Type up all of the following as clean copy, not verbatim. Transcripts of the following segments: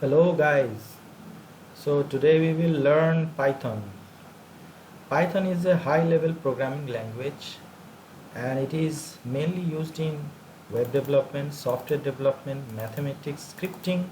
Hello guys. So today we will learn Python. Python is a high level programming language and it is mainly used in web development, software development, mathematics, scripting,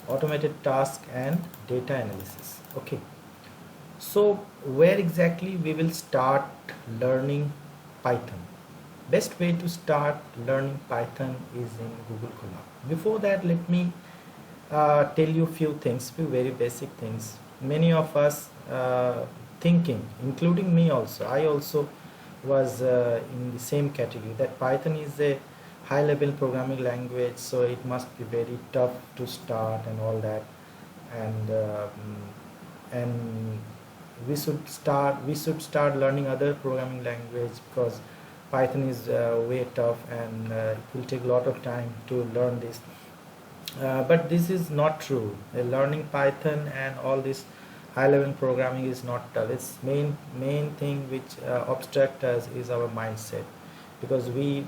automated tasks and data analysis. Okay. So where exactly we will start learning Python? Best way to start learning Python is in Google Colab. Before that, let me tell you few things, few very basic things. Many of us thinking, including me also, I also was in the same category that Python is a high level programming language, so it must be very tough to start and all that. And we should start learning other programming language because Python is way tough and it will take a lot of time to learn this. But this is not true. Learning Python and all this high level programming is not tough. Its main thing which obstruct us is our mindset, because we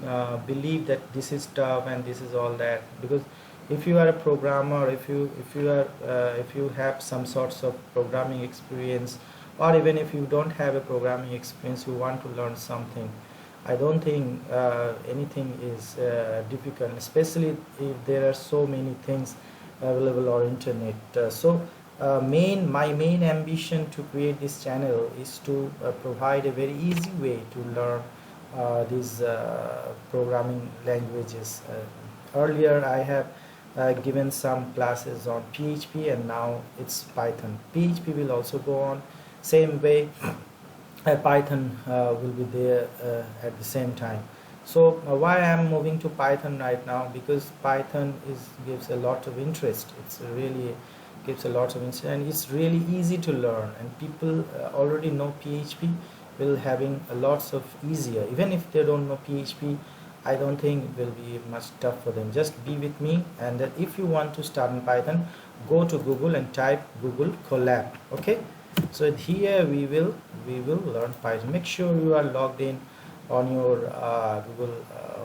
believe that this is tough and this is all that. Because if you are a programmer, if you have some sorts of programming experience, or even if you don't have a programming experience, you want to learn something, I don't think anything is difficult, especially if there are so many things available on internet. My main ambition to create this channel is to provide a very easy way to learn these programming languages. Earlier, I have given some classes on PHP, and now it's Python. PHP will also go on same way. Python will be there at the same time. So why I am moving to Python right now? Because Python gives a lot of interest. It's really gives a lot of interest, and it's really easy to learn. And people already know PHP, will having a lots of easier. Even if they don't know PHP, I don't think it will be much tough for them. Just be with me, and that if you want to start in Python, go to Google and type Google Colab. Okay. So here we will learn Python. Make sure you are logged in on your Google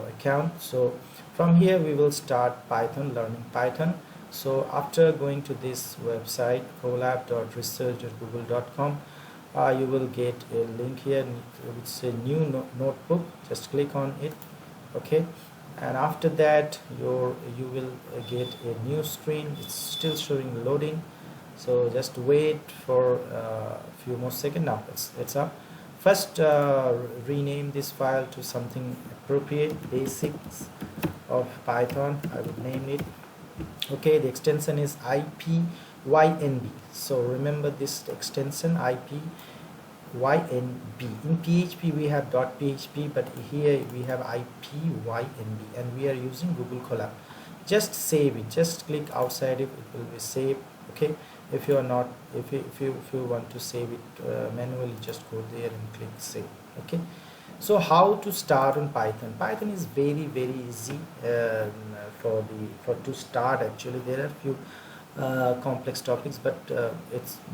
account. So from here we will start learning Python. So after going to this website colab.research.google.com, you will get a link here which says new notebook. Just click on it. Okay, and after that you will get a new screen. It's still showing loading, so just wait for a few more seconds. Now it's up. First rename this file to something appropriate. Basics of Python, I would name it. Okay, the extension is IPYNB, so remember this extension, IPYNB. In PHP we have .php, but here we have IPYNB, and we are using Google Colab. Just save it. Just click outside it will be saved. Okay, if you are not, if you want to save it manually, just go there and click save. Okay, so how to start on Python is very easy. To start, actually there are few complex topics, but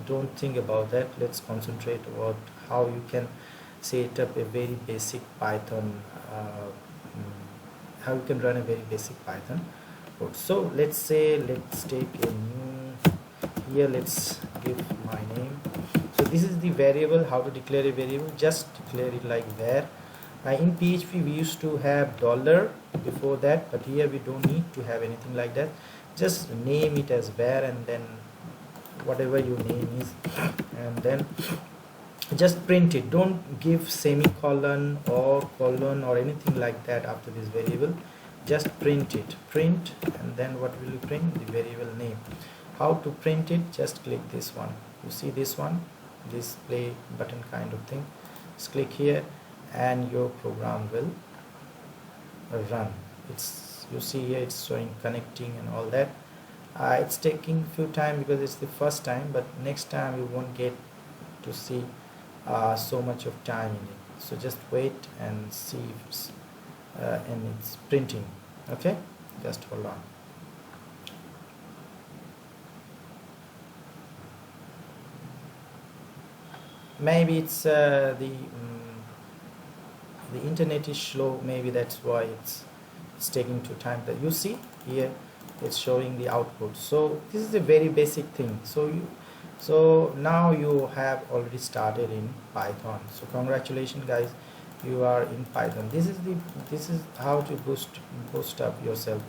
don't think about that. Let's concentrate about how you can set up a very basic Python, how you can run a very basic Python code. So let's take a new, here let's give my name. So this is the variable. How to declare a variable? Just declare it like var. In PHP we used to have dollar before that, but here we don't need to have anything like that. Just name it as var, and then whatever your name is, and then just print it. Don't give semicolon or colon or anything like that after this variable. Just print it. Print, and then what will you print? The variable name. How to print it? Just click this one. You see this one, this play button kind of thing. Just click here and your program will run. You see here it's showing connecting and all that. It's taking few time because it's the first time, but next time you won't get to see so much of time in it. So just wait and see if it's, and it's printing. Okay, just hold on. Maybe it's the internet is slow, maybe that's why it's taking too time. But you see here it's showing the output. So this is a very basic thing. So now you have already started in Python. So congratulations guys, you are in Python. This is how to boost up yourself,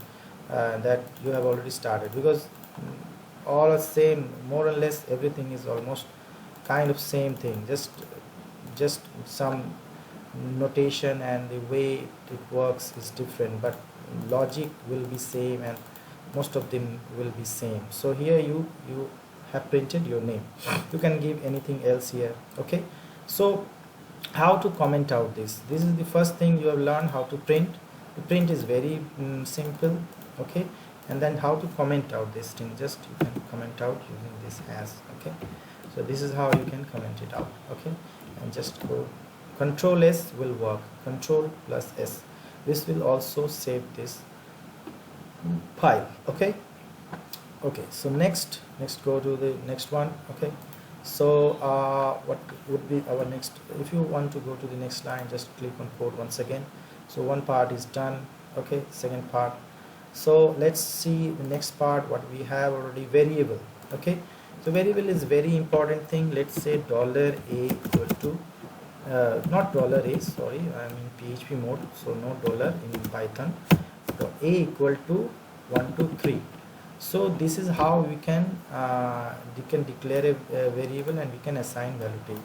that you have already started, because all are same, more or less everything is almost kind of same thing, just some notation and the way it works is different, but logic will be same and most of them will be same. So here you have printed your name. You can give anything else here. Okay, so how to comment out this is the first thing you have learned, how to print. The print is very simple. Okay, and then how to comment out this thing, just you can comment out using this as. Okay, so this is how you can comment it out. Okay, and just go Control S will work, Control plus S. This will also save this file. Okay, so next go to the next one. Okay, so what would be our next? If you want to go to the next line, just click on code once again. So one part is done. Okay, second part. So let's see the next part. What we have already, variable. Okay, so variable is very important thing. Let's say $a equal to not $a, sorry, I'm in PHP mode, so no dollar in Python. So a equal to 1 2 3. So this is how we can declare a variable and we can assign value to it.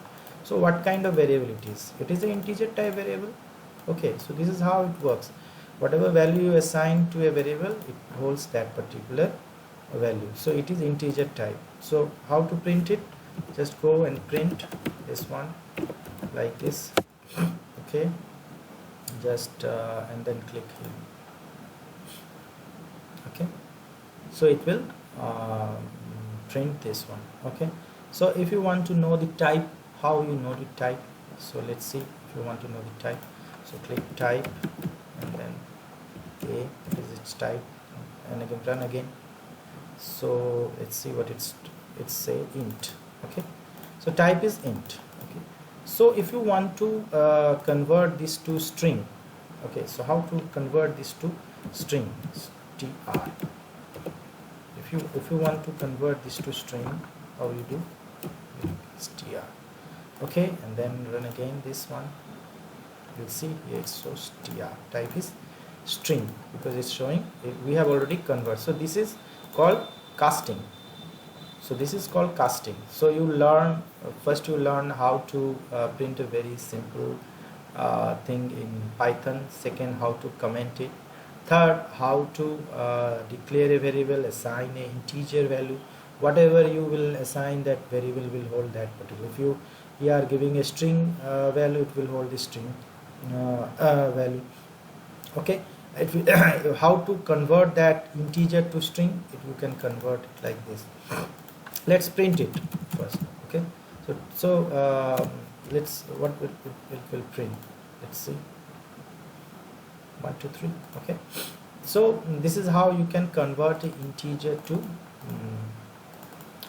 So what kind of variable it is? It is an integer type variable. Okay, so this is how it works. Whatever value you assign to a variable, it holds that particular value. So it is integer type. So how to print it? Just go and print this one like this. Okay, just and then click here. Okay, so it will print this one. Okay, so if you want to know the type, how you know the type? So let's see if you want to know the type. So click type and then a, what is its type, and again run again. So let's see what it's say int. Okay, so type is int. Okay, so if you want to convert this to string, okay, so how to convert this to string? Str. If you want to convert this to string, how you do? Str. Okay, and then run again this one. You'll see here it's so str. Type is string because it's showing we have already converted. So this is called casting. So this is called casting. So you learn first, you learn how to print a very simple thing in Python. Second, how to comment it. Third, how to declare a variable, assign a integer value. Whatever you will assign, that variable will hold that particular. If you are giving a string value, it will hold the string value. Okay, it will how to convert that integer to string? You can convert it like this. Let's print it first. Okay, so let's what it will print. Let's see. 1 2 3. Okay, so this is how you can convert an integer to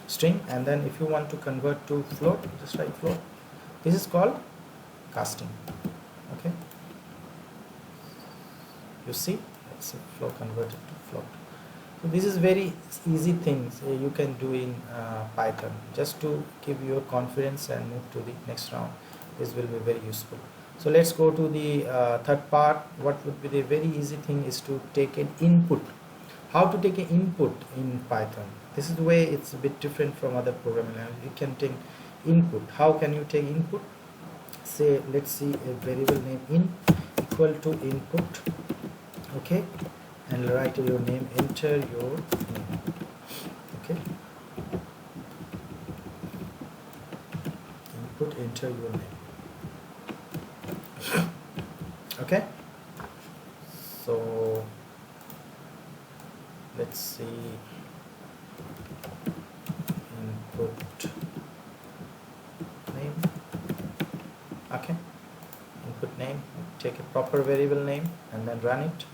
string, and then if you want to convert to float, just write float. This is called casting. Okay, you see, it's a float converted to float. So this is very easy things you can do in Python, just to give you confidence and move to the next round. This will be very useful. So let's go to the third part. What would be the very easy thing is to take an input. How to take an input in Python? This is the way it's a bit different from other programming languages. You can take input. How can you take input? Say, let's see, a variable name in equal to input. Okay, and write your name, enter your name. Okay, input, enter your name. Okay, so let's see, input name. Okay, input name, take a proper variable name and then run it.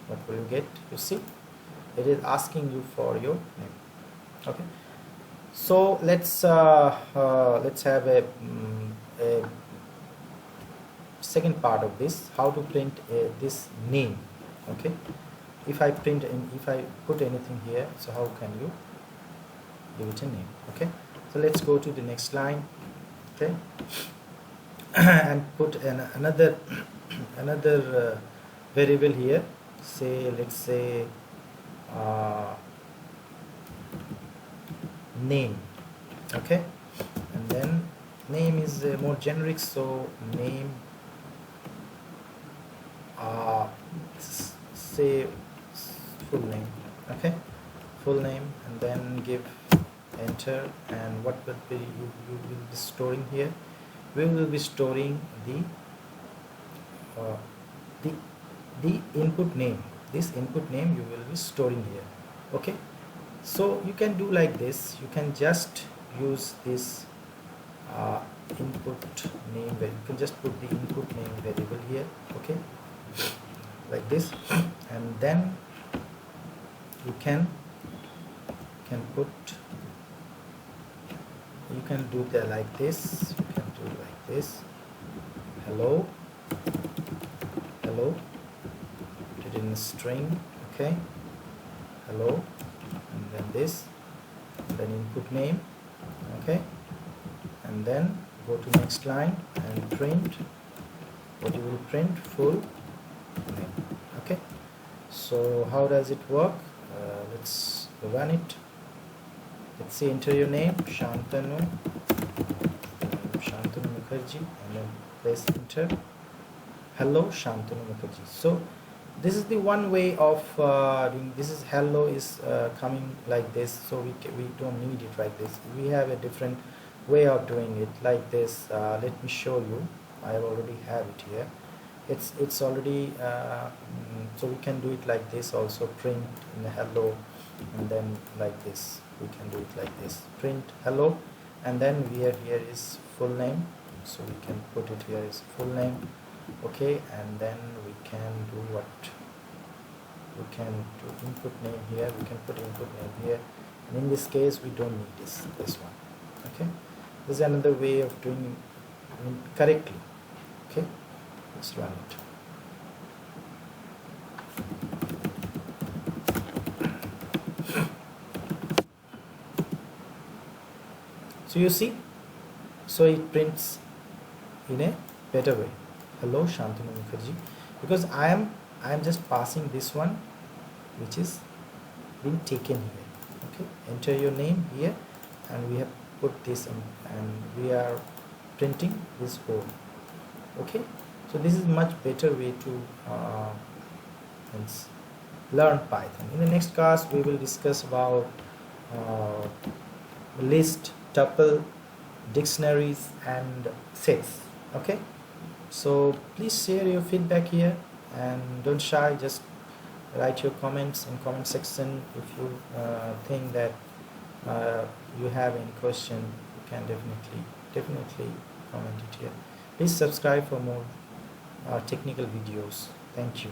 What will you get? You see, it is asking you for your name. Okay, so let's have a second part of this, how to print this name. Okay, if I print in, if I put anything here, so how can you give it a name? Okay, so let's go to the next line. Okay, and put another another variable here. Say, let's say name. Okay, and then name is more generic, so name, say full name. Okay, full name, and then give enter. And what will be you will be storing here? We will be storing uh, the the input name. This input name you will be storing here. Okay, so you can do like this. You can just use this input name. You can just put the input name variable here. Okay, like this, and then you can put, you can do that like this. You can do like this. Hello, hello, put it in a string. Okay, hello, and then this, and then input name. Okay, and then go to next line and print. What you will print? Full name. Okay, so how does it work? Let's run it. Let's say enter your name, Shantanu Mukherjee, and then press enter. Hello, Shantanu Mukherjee. So this is the one way of doing this. Is hello is coming like this, so we don't need it like this. We have a different way of doing it like this. Let me show you. I already have it here. It's already so we can do it like this also. Print in hello, and then like this we can do it like this. Print hello, and then here is full name, so we can put it here is full name. Okay, and then we can do what? We can do input name here. We can put input name here, and in this case we don't need this one. Okay, this is another way of doing it correctly. Okay, let's run it. So you see, so it prints in a better way. Hello, Shantanu Mukherjee, because I am just passing this one, which is been taken here. Okay, enter your name here, and we have put this in, and we are printing this whole. Okay, so this is much better way to learn Python. In the next class we will discuss about list, tuple, dictionaries and sets. Okay, so please share your feedback here, and don't shy, just write your comments in comment section. If you think that you have any question, you can definitely comment it here. Please subscribe for more technical videos. Thank you.